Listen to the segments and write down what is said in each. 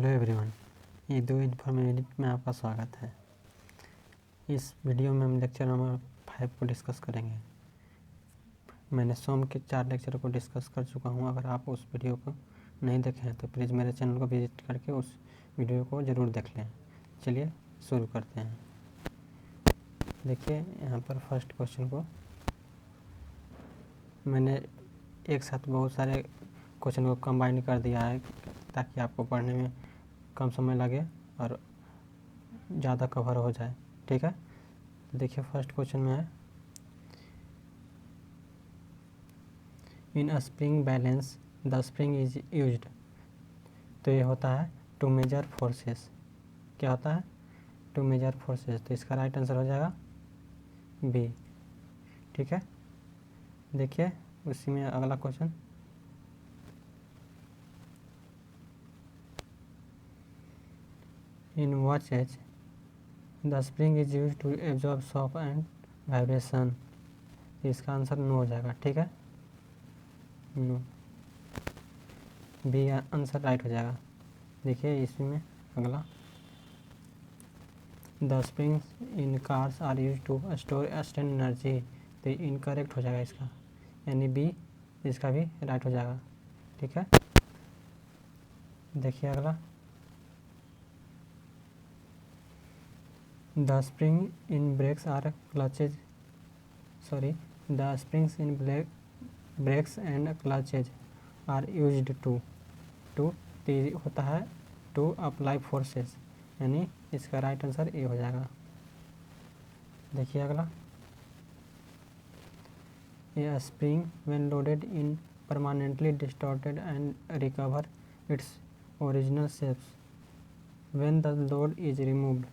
Hello everyone, ये दो informative में आपका स्वागत है। इस वीडियो में हम लेक्चर नंबर 5 को डिस्कस करेंगे। मैंने सोम के 4 लेक्चर को डिस्कस कर चुका हूँ। अगर आप उस वीडियो को नहीं देखे हैं तो प्लीज़ मेरे चैनल को विजिट करके उस वीडियो को ज़रूर देख लें। चलिए शुरू करते हैं। देखिए यहाँ पर फर्स्ट क्वेश्चन को मैंने एक साथ बहुत सारे क्वेश्चन को कंबाइन कर दिया है ताकि आपको पढ़ने में कम समय लगे और ज़्यादा कवर हो जाए। ठीक है, देखिए फर्स्ट क्वेश्चन में है, in a spring balance the spring is used. तो ये होता है टू मेजर फोर्सेस। क्या होता है? Two major forces. तो इसका राइट आंसर हो जाएगा बी। ठीक है, देखिए उसी में अगला question, in watches the spring is use to absorb shock and vibration. इसका आंसर नो हो जाएगा। ठीक है, नो, बी आंसर राइट हो जाएगा। देखिए इसी में अगला, the springs in cars are use to store extend energy. तो इनकरेक्ट हो जाएगा इसका, यानी बी इसका भी राइट हो जाएगा। ठीक है, देखिए अगला, the spring in brakes are clutches the springs in brakes and clutches are used to होता है टू अप्लाई फोर्सेस, यानी इसका राइट आंसर ए हो जाएगा। देखिए अगला, a spring when loaded in permanently distorted and recover its original shapes when the load is removed.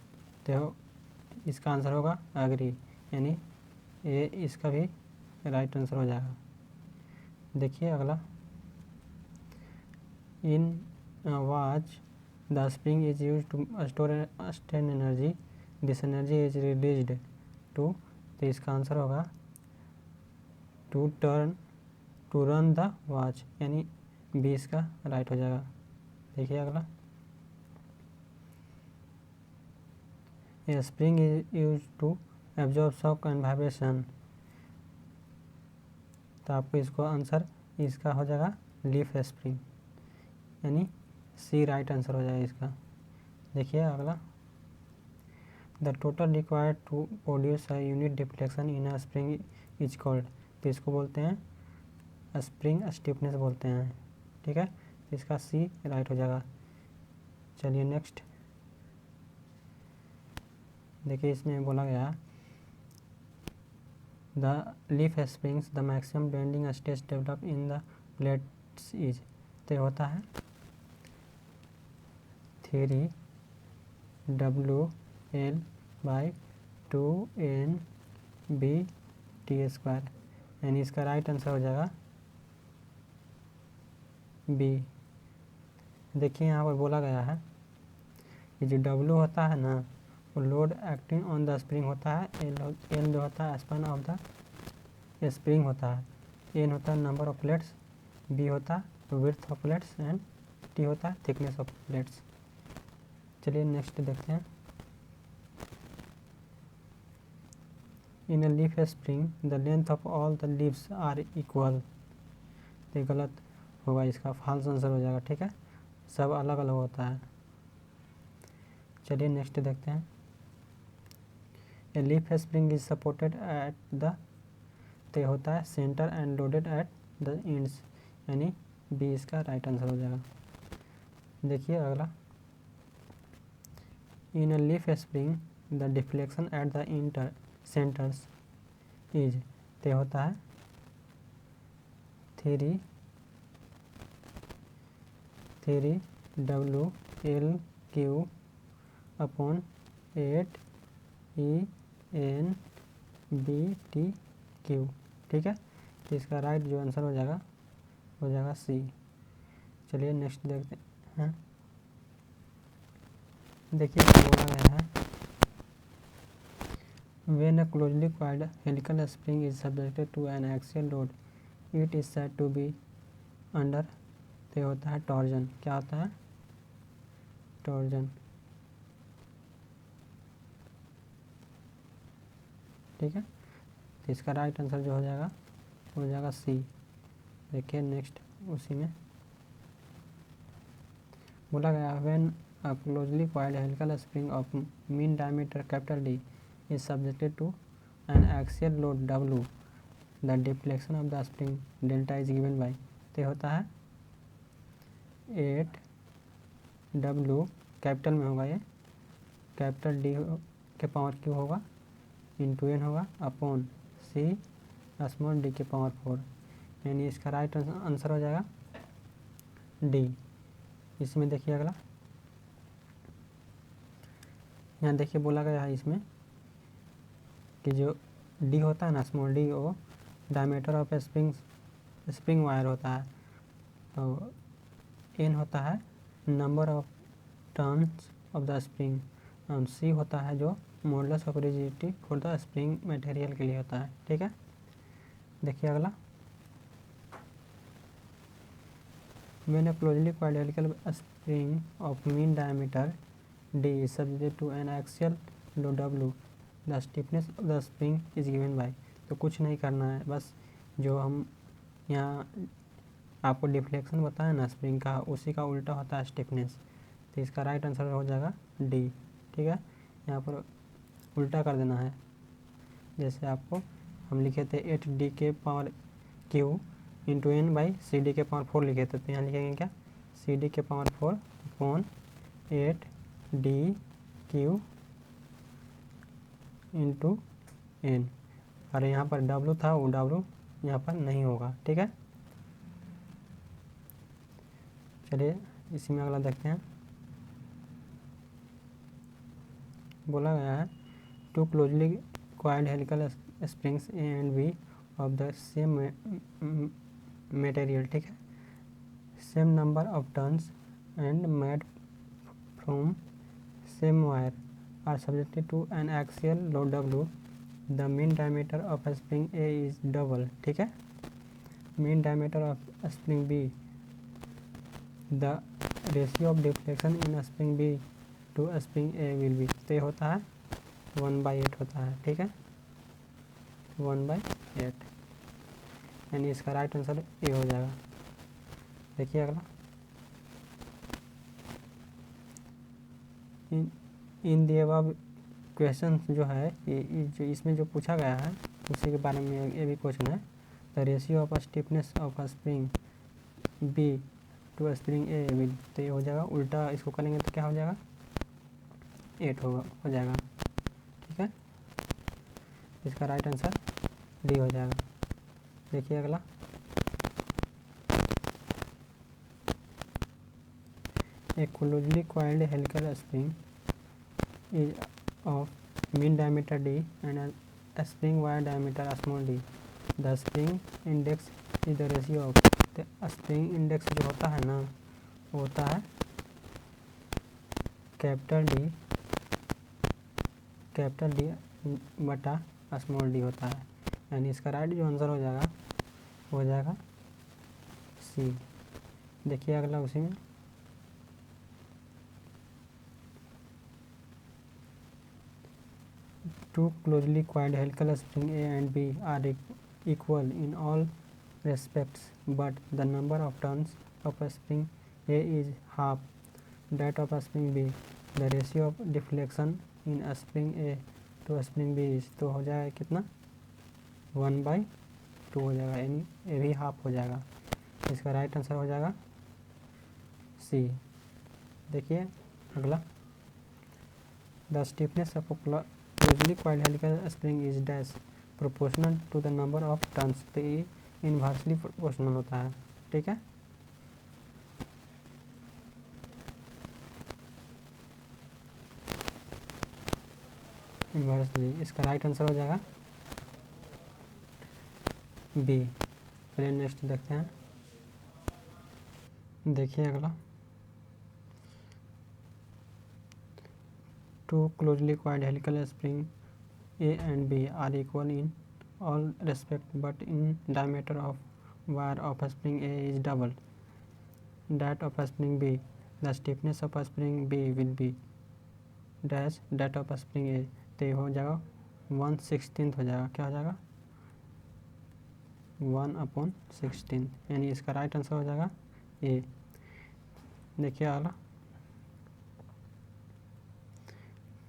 तो इसका आंसर होगा एग्री, यानी ए इसका भी राइट आंसर हो जाएगा। देखिए अगला, in watch the spring is use to store extend energy, this energy is released to. तो इसका आंसर होगा टू रन द वॉच, यानी बी इसका राइट हो जाएगा। देखिए अगला, a spring is use to absorb shock and vibration. तो आपको इसको आंसर इसका हो जाएगा लीफ स्प्रिंग, यानी सी राइट आंसर हो जाएगा इसका। देखिए अगला, the total required to produce a unit deflection in a spring is called. तो इसको बोलते हैं स्प्रिंग स्टिफनेस बोलते हैं। ठीक है, तो इसका सी राइट हो जाएगा। चलिए नेक्स्ट, देखिए इसमें बोला गया, the leaf springs the maximum bending stress develop in the plates is. तो होता है 3WL/2NBT², यानी इसका राइट आंसर हो जाएगा बी। देखिए यहाँ पर बोला गया है कि जो W होता है ना, वो load acting on the spring होता है। एल जो होता है स्पैन ऑफ द स्प्रिंग होता है। एन होता है नंबर ऑफ प्लेट्स, बी होता है width of plates and T होता है थिकनेस ऑफ प्लेट्स। चलिए नेक्स्ट देखते हैं, in a leaf spring the length of all the leaves are equal. तो गलत होगा, इसका फॉल्स आंसर हो जाएगा। ठीक है, सब अलग अलग होता है। चलिए नेक्स्ट देखते हैं, a leaf spring is supported at the. तो होता है centre and loaded at the ends, यानी बी इसका राइट आंसर हो जाएगा। देखिए अगला, in a leaf spring the deflection at the centres is. तो होता है 3WL/8ENBTQ। ठीक है, तो इसका राइट जो आंसर हो जाएगा सी। चलिए नेक्स्ट देखते हैं, देखिए बोला गया है, when a closely coiled helical spring is subjected to an axial load it is said to be under। तो होता है टॉर्जन। क्या होता है? टॉर्जन, ठीक है। तो इसका राइट आंसर जो हो जाएगा सी। देखिए नेक्स्ट उसी में बोला गया when a closely coiled helical spring of mean diameter D is subjected to an axial load W, the deflection of the spring delta is given by, तो होता है 8W, कैपिटल में होगा ये, कैपिटल डी के पावर क्यू होगा into N होगा upon C small D के पावर 4, यानी इसका राइट आंसर हो जाएगा डी। इसमें देखिए अगला, यहाँ देखिए बोला गया है इसमें कि जो डी होता है ना स्मॉल डी, वो डायमीटर ऑफ स्प्रिंग वायर होता है, और एन होता है number of turns of the spring, और सी होता है जो modulus of rigidity for the spring material के लिए होता है, ठीक है। देखिए अगला, when a closely coiled helical spring of mean diameter D is subjected to an axial load W, the stiffness of the spring is given by, तो कुछ नहीं करना है, बस जो हम यहाँ आपको डिफ्लेक्शन बताया ना स्प्रिंग का, उसी का उल्टा होता है स्टिफनेस, तो इसका राइट आंसर हो जाएगा डी, ठीक है। यहाँ पर उल्टा कर देना है, जैसे आपको हम लिखे थे 8D के power Q into N by C D के पावर 4 लिखे थे, तो यहाँ लिखेंगे क्या, सी डी के power 4 upon 8D Q into N, और यहाँ पर W था, वो W यहाँ पर नहीं होगा, ठीक है। चलिए इसी में अगला देखते हैं। बोला गया है two closely coiled helical springs A and B of the same material, ठीक है, same number of turns and made from same wire are subjected to an axial load W, the mean diameter of a spring A is double, ठीक है, mean diameter of a spring B, the ratio of deflection in a spring B to a spring A will be, तो ये होता है 1/8 होता है, ठीक है, 1/8, यानी इसका राइट आंसर ए हो जाएगा। देखिए अगला, इन द अबव क्वेश्चन जो है जो इसमें जो पूछा गया है उसी के बारे में ये भी क्वेश्चन है। The ratio of stiffness of a spring B to a spring A will, तो ये हो जाएगा उल्टा, इसको करेंगे तो क्या हो जाएगा 8 हो जाएगा, ठीक है, इसका राइट आंसर डी हो जाएगा। देखिए अगला, a closely coiled helical spring is of mean diameter D and a spring wire diameter small d, the spring index is the ratio of, तो spring index जो होता है ना वो होता है कैपिटल डी बटा स्मॉल डी होता है, यानी इसका राइट जो आंसर हो जाएगा सी। देखिए अगला उसी में, two closely coiled helical spring A and B are equal in all respects, but the number of turns of a spring A is half that of a spring B. The ratio of deflection in a spring A to a spring B is, तो हो जाएगा कितना 1/2 हो जाएगा, यानी ए भी half हो जाएगा, इसका राइट आंसर हो जाएगा सी। देखिए अगला, the stiffness of closely coiled helical spring is dash proportional to the number of turns, तो ये इनवर्सली प्रोपोर्शनल होता है, ठीक है। इनवर्सली, इसका राइट आंसर हो जाएगा बी। चलिए नेक्स्ट देखते हैं। देखिए अगला, two closely coiled helical spring A and B are equal in all respects, but in diameter of wire of a spring A is double that of a spring B. The stiffness of spring B will be dash that of spring A. तो ये हो जाएगा 1/16 हो जाएगा। क्या हो जाएगा? 1/16, यानी इसका राइट आंसर हो जाएगा ए। देखिए अगला,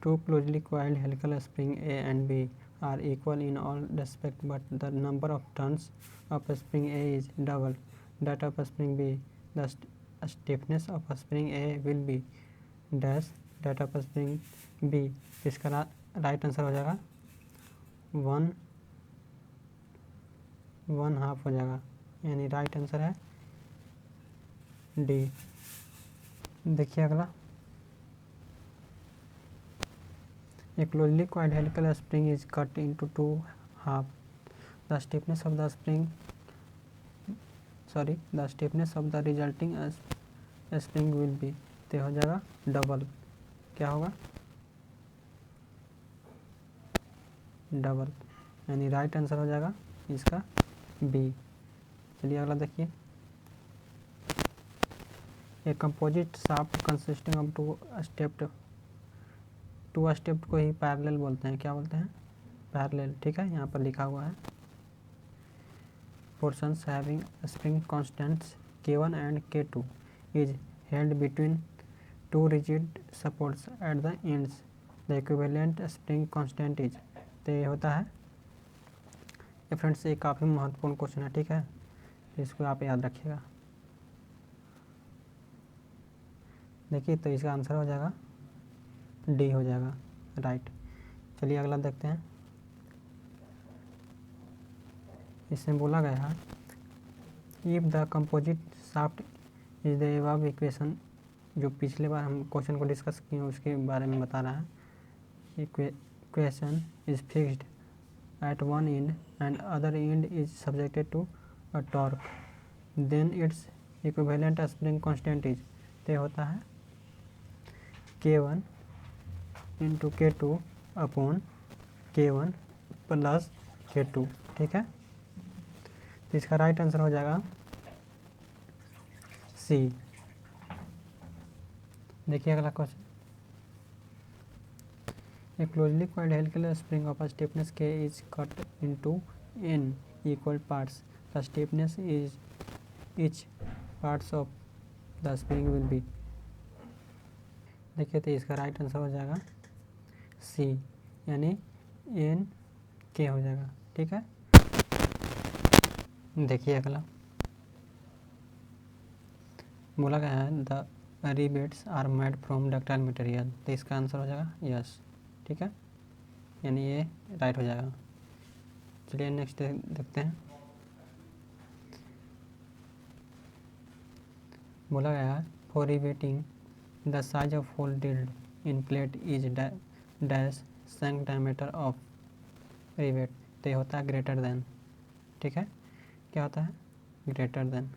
two closely coiled helical spring A and B are equal in all respects, but the number of turns of spring A is double that of spring B. The stiffness of spring A will be dash that of spring B. इसका right answer हो जाएगा 1/2 हो जाएगा, यानी right answer है D. देखिए अगला, a closely coiled helical spring is cut into two halves. The stiffness of the resulting spring will be, तो हो जाएगा डबल। क्या होगा? डबल, यानी राइट आंसर हो जाएगा इसका बी। चलिए अगला देखिए, a composite shaft consisting of two stepped को ही पैरेलल बोलते हैं। क्या बोलते हैं? पैरेलल। ठीक है, यहाँ पर लिखा हुआ है portions having spring constants K1 and K2 is held between two rigid supports at the ends. The equivalent spring constant is, तो ये होता है। ये फ्रेंड्स ये काफ़ी महत्वपूर्ण क्वेश्चन है। ठीक है, इसको आप याद रखिएगा। देखिए, तो इसका आंसर हो जाएगा डी हो जाएगा राइट। चलिए अगला देखते हैं, इसमें बोला गया है if the composite shaft is the above equation. जो पिछले बार हम क्वेश्चन को डिस्कस किए उसके बारे में बता रहा है। Equation is fixed at one end and other end is subjected to a torque, then it's equivalent spring constant is, तो होता है K1 into K2 upon K1 plus K2। ठीक है, तो इसका राइट आंसर हो जाएगा सी। देखिए अगला question, A closely coiled helical spring of a stiffness K is cut into n equal parts. The stiffness is each parts of the spring will be, देखिए तो इसका राइट आंसर हो जाएगा सी, यानी एन के हो जाएगा। ठीक है, देखिए अगला, बोला गया है the rivets are made from ductile material, तो इसका आंसर हो जाएगा यस। ठीक है, यानी ये राइट हो जाएगा। चलिए नेक्स्ट देखते हैं, बोला गया है for riveting the size of hole drilled in plate is dash sank diameter of rivet, तो ये होता है ग्रेटर देन। ठीक है, क्या होता है? Greater than.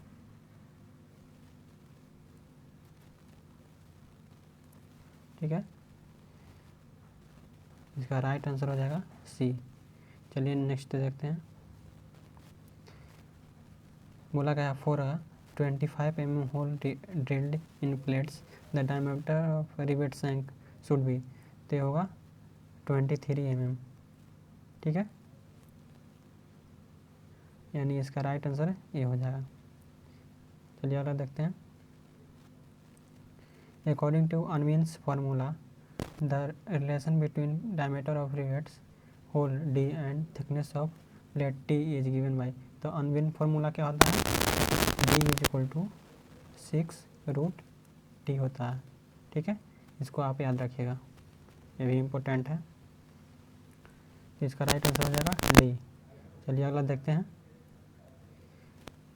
ठीक है, इसका राइट आंसर हो जाएगा सी। चलिए नेक्स्ट देखते हैं, बोला गया for a 25 mm hole drilled in plates the diameter of rivet shank should be, तो होगा 23 mm। ठीक है, यानी इसका राइट आंसर ये हो जाएगा। चलिए अगला देखते हैं, according to Unwin's formula the relation between diameter of rivets hole D and thickness of plate T is given by, तो अनविन फार्मूला क्या होता है? D is equal to 6√t होता है। ठीक है, इसको आप याद रखिएगा, ये भी इम्पोर्टेंट है। इसका राइट आंसर हो जाएगा डी। चलिए अगला देखते हैं,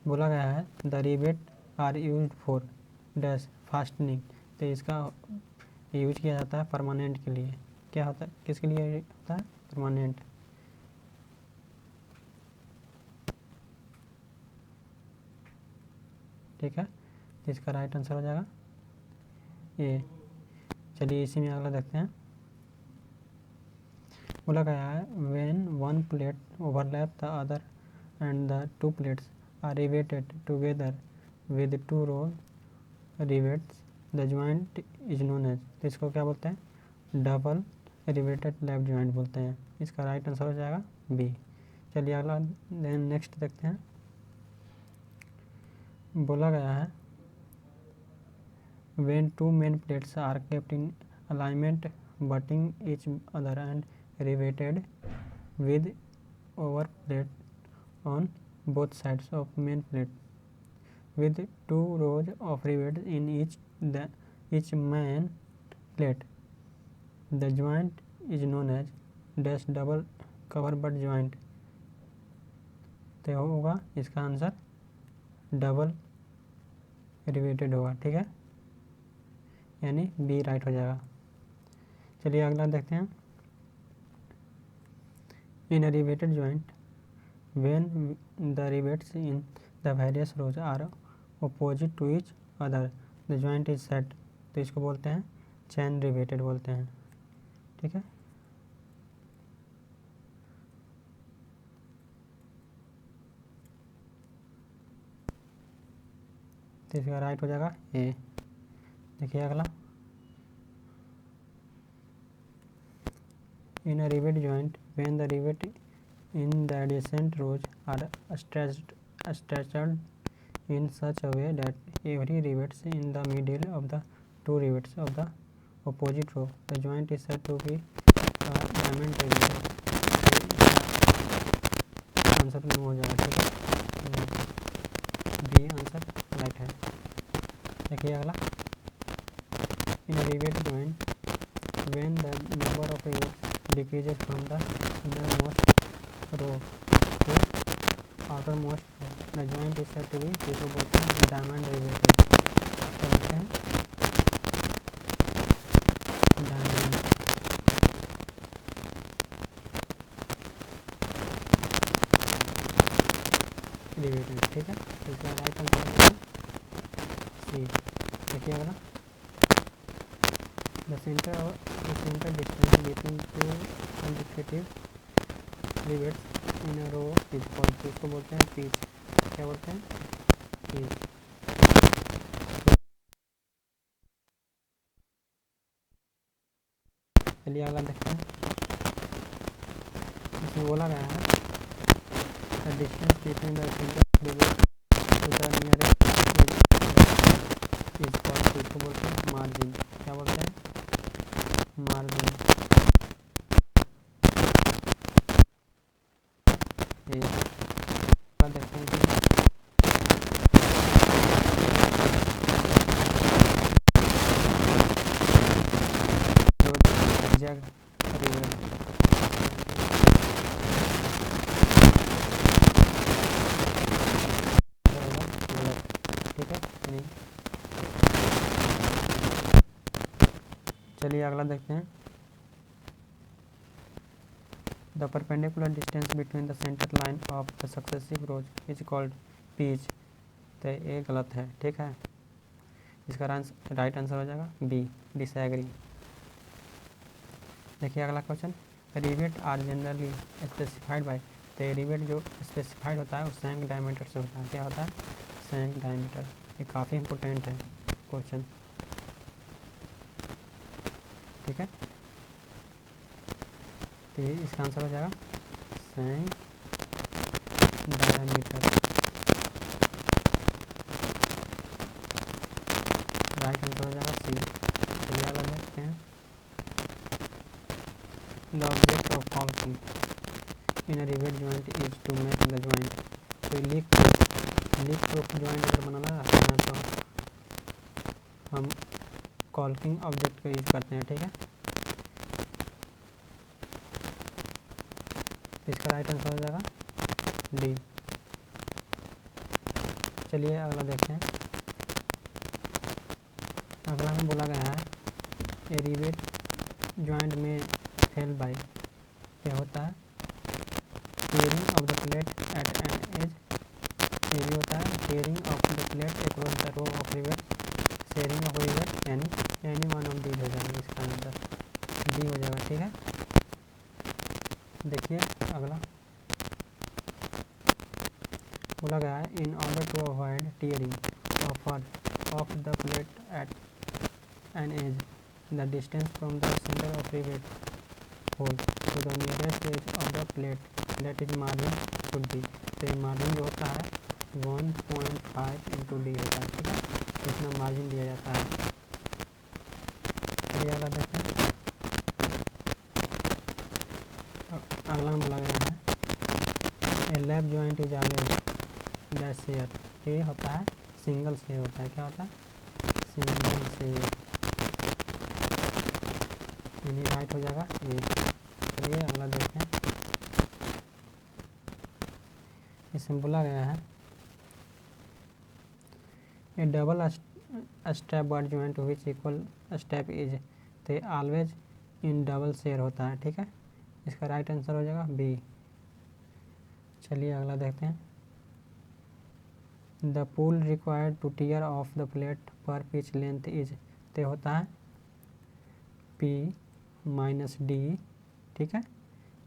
बोला गया है the rivet are used for dash fastening, तो इसका यूज किया जाता है परमानेंट के लिए। क्या होता है? किसके लिए होता है? परमानेंट। ठीक है, तो इसका राइट आंसर हो जाएगा ए। चलिए इसी में अगला देखते हैं, बोला गया है when one plate overlap the other and the two plates are riveted together with two row rivets the joint is known as, तो इसको क्या बोलते हैं, डबल रिवेटेड लैप जॉइंट बोलते हैं। इसका राइट आंसर हो जाएगा बी। चलिए अगला नेक्स्ट देखते हैं। बोला गया है when two main plates are kept in alignment butting each other and riveted with over plate on both sides of main plate with two rows of rivets in each main plate, the joint is known as dash double cover butt joint। तो होगा इसका answer double riveted होगा, ठीक है, यानी B right हो जाएगा। चलिए अगला देखते हैं। In a riveted joint when the rivets in the various rows are opposite to each other the joint is set, तो इसको बोलते हैं चैन रिवेटेड बोलते हैं, ठीक है। तो इसका राइट हो जाएगा ए। देखिए अगला, in a rivet joint when the rivet in the adjacent rows are stretched in such a way that every rivets in the middle of the two rivets of the opposite row, the joint is said to be a diamond rivet। Answer no हो जाएगा, ठीक है, B answer right है। देखिए अगला, in a rivet joint when the number of rivets decreases from the innermost row to outermost row, the joint is said to be, इसको बोलते हैं डायमंड रिवेटेड, बोलते हैं डायमंड रिवेटेड, ठीक है। इसका राइट आंसर है सी। देखिए अगला, the center distance between two consecutive rivets in a row is called, तो इसको बोलते हैं पिच। क्या बोलते हैं, पिच। चलिए अगला देखते हैं। इसमें बोला गया है the distance between the center rivet to the nearest is called, तो इसको बोलते हैं मार्जिन। क्या बोलते हैं, मार्जिन। देखते हैं कि जग रिवेट, ठीक है, नहीं। चलिए अगला देखते हैं। The perpendicular distance between the center line of the successive rows is called pitch, तो ये गलत है, ठीक है। इसका राइट आंसर हो जाएगा बी, डिसएग्री। देखिए अगला question, rivet are generally specified by, तो रिवेट जो स्पेसिफाइड होता है वो सैंक डायमीटर से होता है। क्या होता है, सैंक डायमीटर। ये काफ़ी इंपॉर्टेंट है क्वेश्चन, ठीक है। तो इसका आंसर हो जाएगा सैंक डायमीटर, राइट आंसर हो जाएगा सी। चलिए आगे देखते हैं। The object of caulking in a rivet joint is to make the joint, तो लीक प्रूफ जॉइंट अगर बनाना है तो हम कॉल्किंग ऑब्जेक्ट का यूज करते हैं, ठीक है। इसका राइट आंसर हो जाएगा डी। चलिए अगला देखते हैं। अगला में बोला गया है ए रिवेट जॉइंट में फेल बाय, क्या होता है, tearing of the plate at an edge, ये भी होता है tearing of the plate across the row of rivet, shearing of rivet, यानी एनी वन ऑफ दीज हो जाएगा। इसका आंसर डी हो जाएगा, ठीक है। देखिए अगला बोला गया है in order to avoid tearing off the plate at an edge, the distance from the center of rivet hole to the nearest edge of the plate, that is margin should be. तो ये margin जो होता है 1.5 into D होता है, ठीक है, इतना मार्जिन दिया जाता है। चलिए अगला देखते हैं। अगला हम बोला गया है a lap joint is always that shear, ये होता है सिंगल शेयर होता है। क्या होता है? सिंगल शेयर, यानी राइट हो जाएगा ये। चलिए अगला देखते हैं। इसमें बोला गया है A double step butt joint which equal step is, तो ऑलवेज इन डबल शेयर होता है, ठीक है, इसका राइट आंसर हो जाएगा बी। चलिए अगला देखते हैं। The pull required to tear off the plate per pitch length is, तो होता है पी माइनस डी, ठीक है,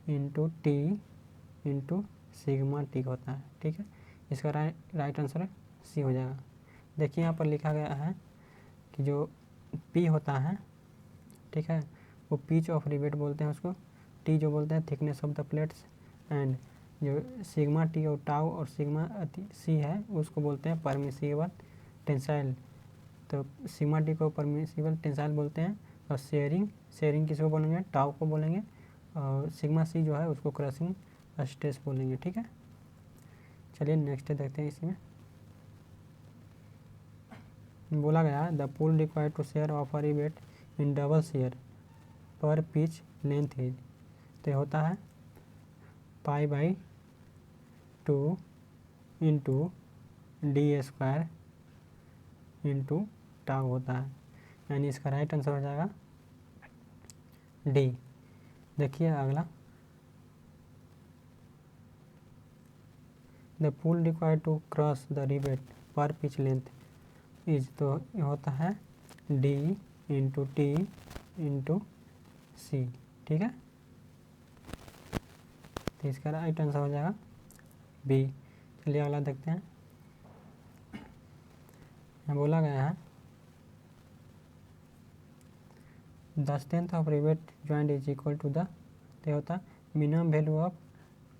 into t into sigma T होता है, ठीक है, इसका राइट आंसर सी हो जाएगा। देखिए यहाँ पर लिखा गया है कि जो पी होता है, ठीक है, वो पिच ऑफ रिवेट बोलते हैं उसको, टी जो बोलते हैं thickness of the plates, and जो सिग्मा टी और टाउ और सिग्मा सी है उसको बोलते हैं परमिसिबल टेंसाइल। तो सिग्मा टी को परमिसिबल टेंसाइल बोलते हैं, और शेयरिंग किसको बोलेंगे? टाउ को बोलेंगे, और सिग्मा सी जो है उसको क्रशिंग स्ट्रेस बोलेंगे, ठीक है। चलिए नेक्स्ट देखते हैं। इसमें बोला गया the pull required to shear off a rivet in double shear per pitch length is, तो होता है pi by 2 into d square into tau होता है, यानी इसका राइट आंसर हो जाएगा डी। देखिए अगला, the pull required to cross the rivet per pitch length is, तो ये होता है d into t into c, ठीक है, तो इसका राइट आंसर हो जाएगा बी। चलिए अगला देखते हैं। यहाँ बोला गया है the strength of rivet joint is equal to the, तो होता है minimum value of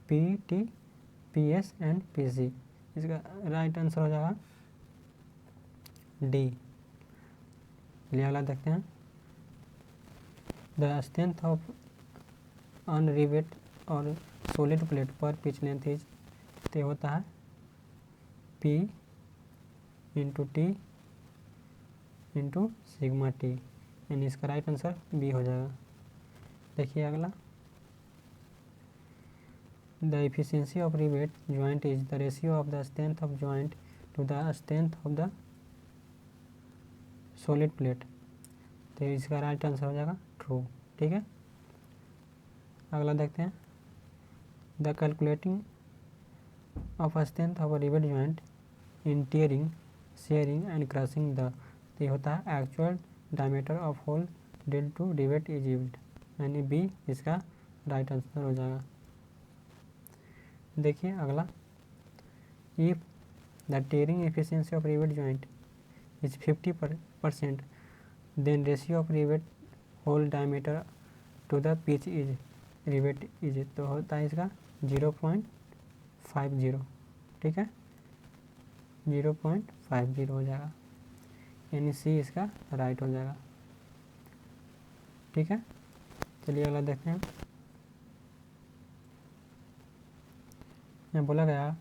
p t p s and p c, इसका राइट आंसर हो जाएगा डी। चलिए अगला देखते हैं। The strength of on rivet और solid plate per pitch length is, तो होता है p into t into sigma t, यानी इसका राइट आंसर बी हो जाएगा। देखिए अगला, the efficiency of rivet joint is the ratio of the strength of joint to the strength of the solid plate, तो इसका राइट आंसर हो जाएगा ट्रू, ठीक है। अगला देखते हैं। The calculating of strength of rivet joint in tearing shearing and crushing the, तो होता है actual diameter of hole drill to rivet is used, यानी बी इसका राइट आंसर हो जाएगा। देखिए अगला, if the tearing efficiency of rivet joint is 50%, then ratio of rivet hole diameter to the pitch is rivet is, तो होता है इसका 0.50, ठीक है, 0.50 हो जाएगा, यानी सी इसका राइट हो जाएगा, ठीक है। चलिए अगला देखते हैं। यहाँ बोला गया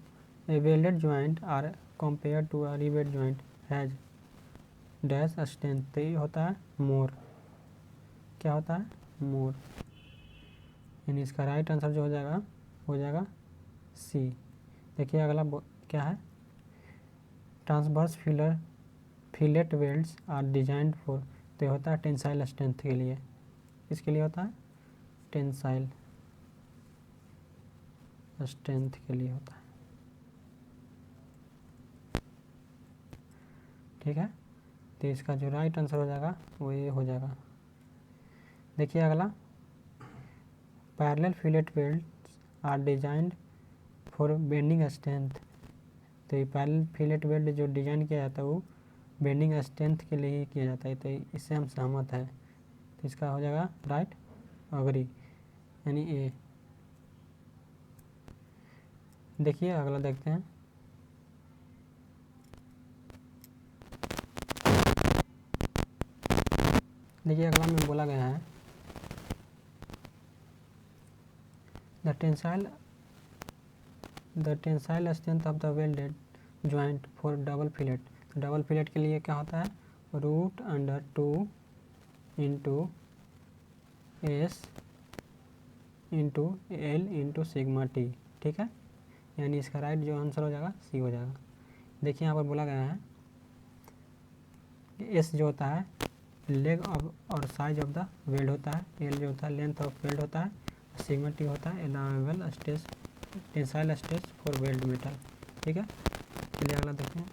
a welded joint are compare to a rivet joint has dash strength, तो ये होता है मोर, क्या होता है? मोर, यानी इसका राइट आंसर जो हो जाएगा सी। देखिए अगला क्या है, transverse fillet welds are designed for, तो होता है टेंसाइल स्ट्रेंथ के लिए, इसके लिए होता है टेंसाइल स्ट्रेंथ के लिए होता है, ठीक है, तो इसका जो राइट आंसर हो जाएगा वो ये हो जाएगा। देखिए अगला, parallel fillet welds are designed for bending strength, तो ये पैरेलल फिलेट वेल्ड जो डिजाइन किया जाता है वो बेंडिंग स्ट्रेंथ के लिए ही किया जाता है, तो इससे हम सहमत है, तो इसका हो जाएगा राइट अग्री यानी ए। देखिए अगला देखते हैं। देखिए अगला में बोला गया है the tensile strength of the welded joint for double fillet. Double fillet के लिए क्या होता है, √2 into S into L into sigma T, ठीक है, यानी इसका राइट जो आंसर हो जाएगा सी हो जाएगा। देखिए यहाँ पर बोला गया है कि एस जो होता है लेग ऑफ और साइज ऑफ द वेल्ड होता है, एल जो होता है लेंथ ऑफ वेल्ड होता है, सिग्मा टी होता है allowable stress tensile stress for weld metal, ठीक है। चलिए अगला देखते हैं।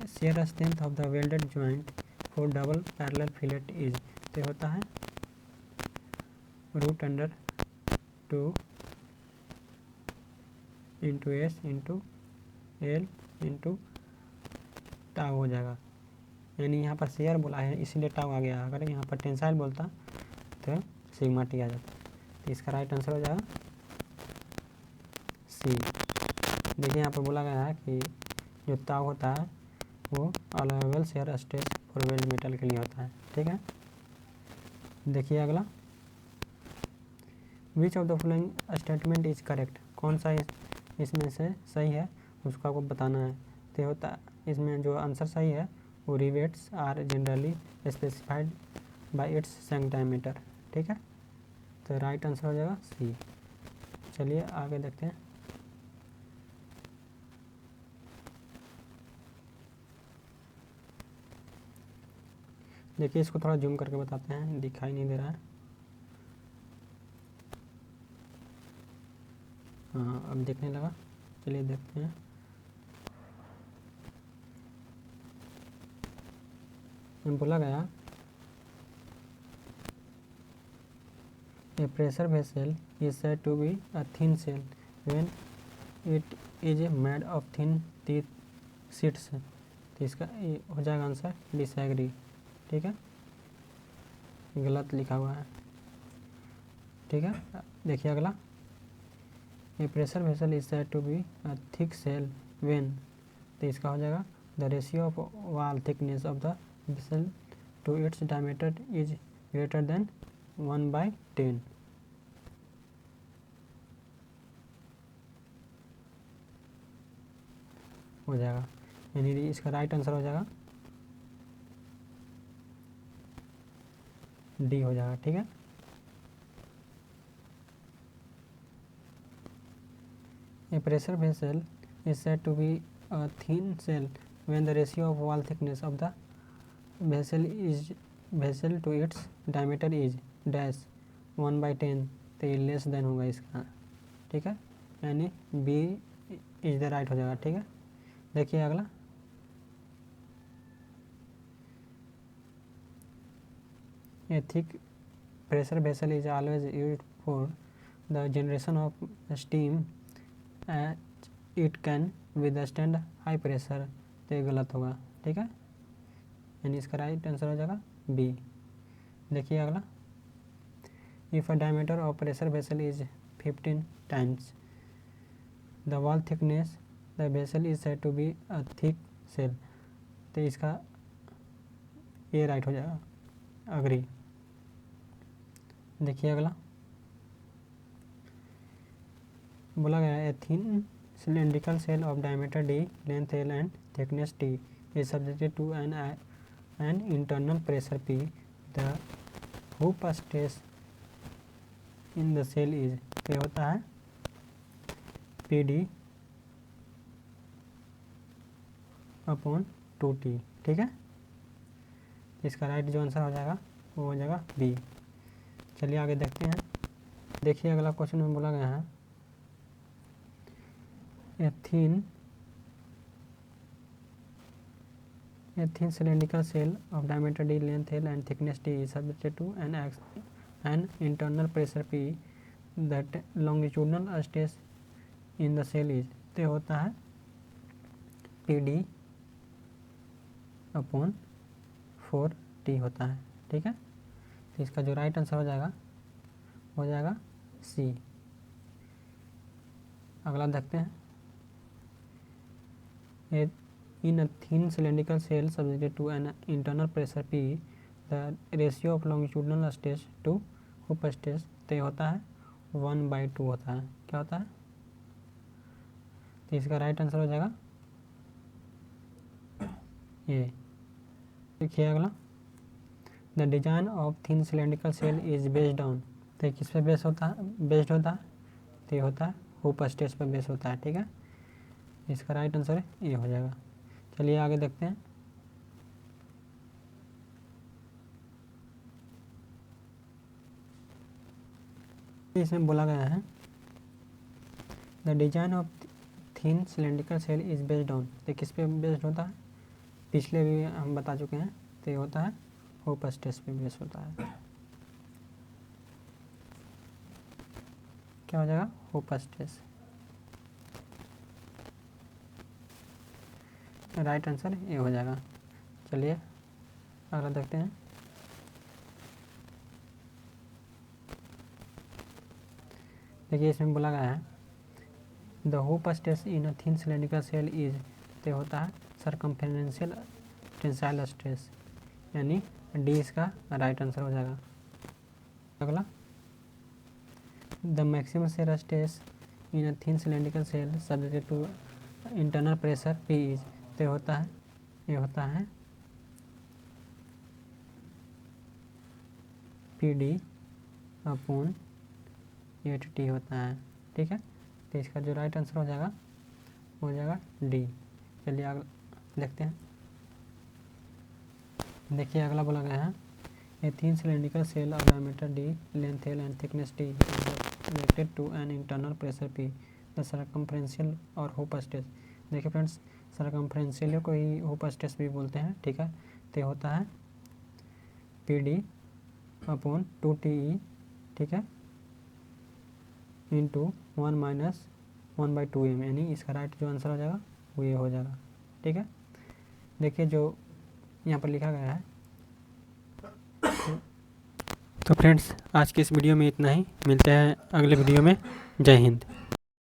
Shear strength of the welded joint for double parallel fillet is, तो होता है √2 into S into L into tau हो जाएगा, यानी यहाँ पर शेयर बोला है इसीलिए टाउ आ गया, अगर यहाँ पर टेंसाइल बोलता तो सिग्मा टी आ जाता, तो इसका राइट आंसर हो जाएगा सी। देखिए यहाँ पर बोला गया है कि जो ताव होता है वो allowable shear stress for weld metal के लिए होता है, ठीक है। देखिए अगला, which of the following statement is correct, कौन सा इसमें से सही है उसको आपको बताना है, तो होता है इसमें जो आंसर सही है वो rivets are generally specified by its shank diameter, ठीक है, तो राइट आंसर हो जाएगा सी। चलिए आगे देखते हैं। देखिए इसको थोड़ा जूम करके बताते हैं, दिखाई नहीं दे रहा है। हाँ अब देखने लगा, चलिए देखते हैं। बोला गया a pressure vessel is said to be a thin shell when it is made of thin teeth sheets, तो इसका हो जाएगा आंसर डिसएग्री, ठीक है, गलत लिखा हुआ है, ठीक है। देखिए अगला, a pressure vessel is said to be a thick shell when, तो इसका हो जाएगा the ratio of wall thickness of the vessel to its diameter is greater than 1/10, हो जाएगा, यानी इसका राइट आंसर हो जाएगा डी हो जाएगा, ठीक है। A pressure vessel is said to be a thin shell when the ratio of wall thickness of the vessel to its diameter is dash 1/10, तो ये लेस देन होगा इसका, ठीक है, यानी बी इज द राइट हो जाएगा, ठीक है। देखिए अगला, a thick pressure vessel is always used for the generation of steam as it can withstand high pressure, तो ये गलत होगा, ठीक है, यानी इसका राइट आंसर हो जाएगा बी। देखिए अगला, if a diameter of pressure vessel is 15 times the wall thickness the vessel is said to be a thick shell, तो इसका ये राइट हो जाएगा अग्री। देखिए अगला, बोला गया है thin cylindrical cell of diameter d, length l and thickness t is subjected to an internal pressure P. The hoop stress in the cell is, क्या होता है PD अपॉन 2T, ठीक है, इसका राइट जो आंसर हो जाएगा वो हो जाएगा बी। चलिए आगे देखते हैं। देखिए अगला क्वेश्चन में बोला गया है a thin cylindrical cell of diameter d, length l and thickness t is subjected to an internal pressure P. That longitudinal stress in the cell is, तो होता है PD अपॉन 4t होता है, ठीक है। तो इसका जो राइट आंसर हो जाएगा सी। अगला देखते हैं, in a thin cylindrical shell subjected to an internal pressure P, the ratio of longitudinal stress to hoop stress तय होता है 1/2 होता है। क्या होता है? तो इसका राइट आंसर हो जाएगा ये। देखिए अगला, the design of thin cylindrical shell is based on, तो किस पे बेस्ड होता है? तो ये होता है हुप स्ट्रेस पर बेस होता है, ठीक है। इसका राइट आंसर ये हो जाएगा। चलिए आगे देखते हैं, इसमें बोला गया है the design of thin cylindrical shell is based on, तो किस पे बेस्ड होता है? पिछले भी हम बता चुके हैं, तो ये होता है हुप स्ट्रेस पे बेस होता है। क्या हो जाएगा? Hoop stress. राइट आंसर ये हो जाएगा। चलिए अगला देखते हैं, देखिए इसमें बोला गया है the hoop stress in a thin cylindrical shell is, तो होता है सर्कमफेरेंशियल टेंसाइल स्ट्रेस, यानी डी इसका राइट आंसर हो जाएगा। अगला, the maximum shear stress in a thin cylindrical shell subjected to internal pressure P is, तो ये होता है PD अपॉन 8T होता है, ठीक है। तो इसका जो राइट आंसर हो जाएगा डी। चलिए अगला देखते हैं, देखिए अगला बोला गया है a thin cylindrical shell of diameter D, length L and thickness T subjected to an internal pressure P, the circumferential और हुप स्ट्रेस। देखिए फ्रेंड्स, सर्कमफ्रेंशियल को ही हुप स्ट्रेस भी बोलते हैं, ठीक है। तो होता है PD अपॉन 2TE, ठीक है, इंटू 1 माइनस 1/2m, यानी इसका राइट जो आंसर हो जाएगा वो ये हो जाएगा, ठीक है। देखिए जो यहाँ पर लिखा गया है। तो फ्रेंड्स, आज की इस वीडियो में इतना ही, मिलते हैं अगले वीडियो में। जय हिंद।